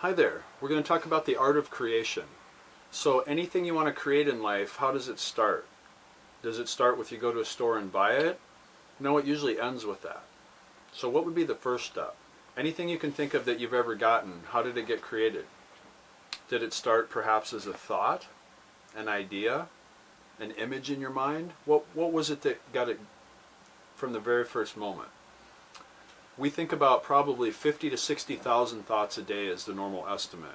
Hi there. We're going to talk about the art of creation. So anything you want to create in life, how does it start? Does it start with you go to a store and buy it? No, it usually ends with that. So what would be the first step? Anything you can think of that you've ever gotten, how did it get created? Did it start perhaps as a thought, an idea, an image in your mind? What was it that got it from the very first moment? We think about probably 50 to 60,000 thoughts a day as the normal estimate.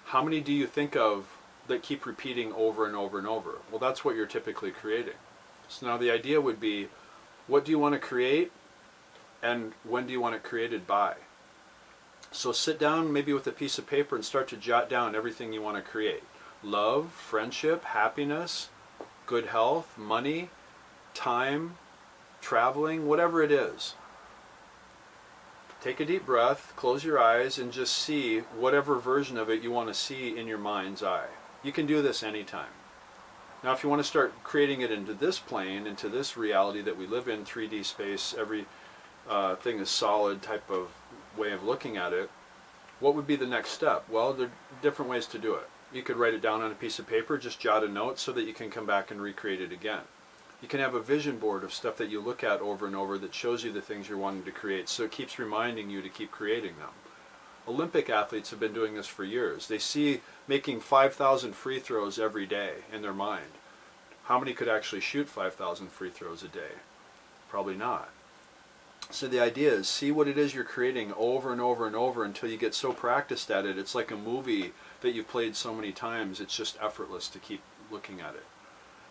How many do you think of that keep repeating over and over and over? Well, that's what you're typically creating. So now the idea would be, what do you want to create and when do you want it created by? So sit down maybe with a piece of paper and start to jot down everything you want to create. Love, friendship, happiness, good health, money, time, traveling, whatever it is. Take a deep breath, close your eyes, and just see whatever version of it you want to see in your mind's eye. You can do this anytime. Now if you want to start creating it into this plane, into this reality that we live in, 3D space, every thing is solid type of way of looking at it, what would be the next step? Well, there are different ways to do it. You could write it down on a piece of paper, just jot a note so that you can come back and recreate it again. You can have a vision board of stuff that you look at over and over that shows you the things you're wanting to create, so it keeps reminding you to keep creating them. Olympic athletes have been doing this for years. They see making 5,000 free throws every day in their mind. How many could actually shoot 5,000 free throws a day? Probably not. So the idea is, see what it is you're creating over and over and over until you get so practiced at it. It's like a movie that you've played so many times, it's just effortless to keep looking at it.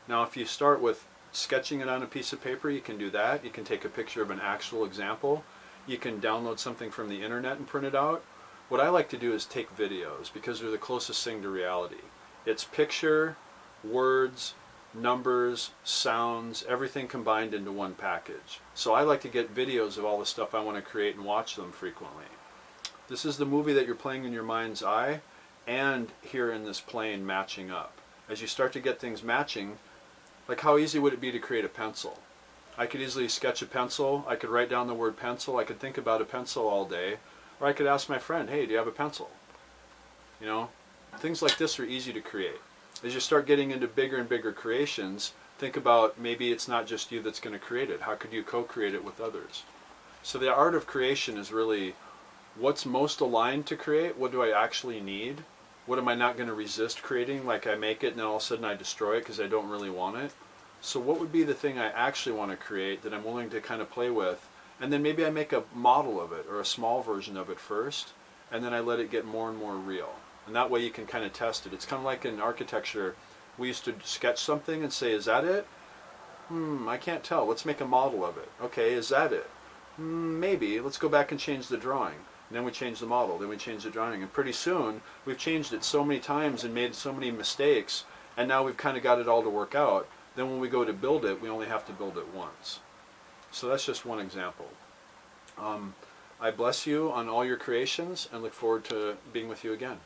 Now if you start with sketching it on a piece of paper, you can do that. You can take a picture of an actual example. You can download something from the internet and print it out. What I like to do is take videos because they're the closest thing to reality. It's picture, words, numbers, sounds, everything combined into one package. So I like to get videos of all the stuff I want to create and watch them frequently. This is the movie that you're playing in your mind's eye and here in this plane matching up. As you start to get things matching, like how easy would it be to create a pencil? I could easily sketch a pencil, I could write down the word pencil, I could think about a pencil all day, or I could ask my friend, hey, do you have a pencil? You know, things like this are easy to create. As you start getting into bigger and bigger creations, think about maybe it's not just you that's going to create it. How could you co-create it with others? So the art of creation is really what's most aligned to create, what do I actually need? What am I not going to resist creating? Like I make it and then all of a sudden I destroy it because I don't really want it. So what would be the thing I actually want to create that I'm willing to kind of play with? And then maybe I make a model of it or a small version of it first, and then I let it get more and more real. And that way you can kind of test it. It's kind of like in architecture, we used to sketch something and say, is that it? I can't tell. Let's make a model of it. Okay, is that it? Maybe. Let's go back and change the drawing. And then we change the model, then we change the drawing, and pretty soon we've changed it so many times and made so many mistakes, and now we've kind of got it all to work out. Then when we go to build it, we only have to build it once. So that's just one example. I bless you on all your creations and look forward to being with you again.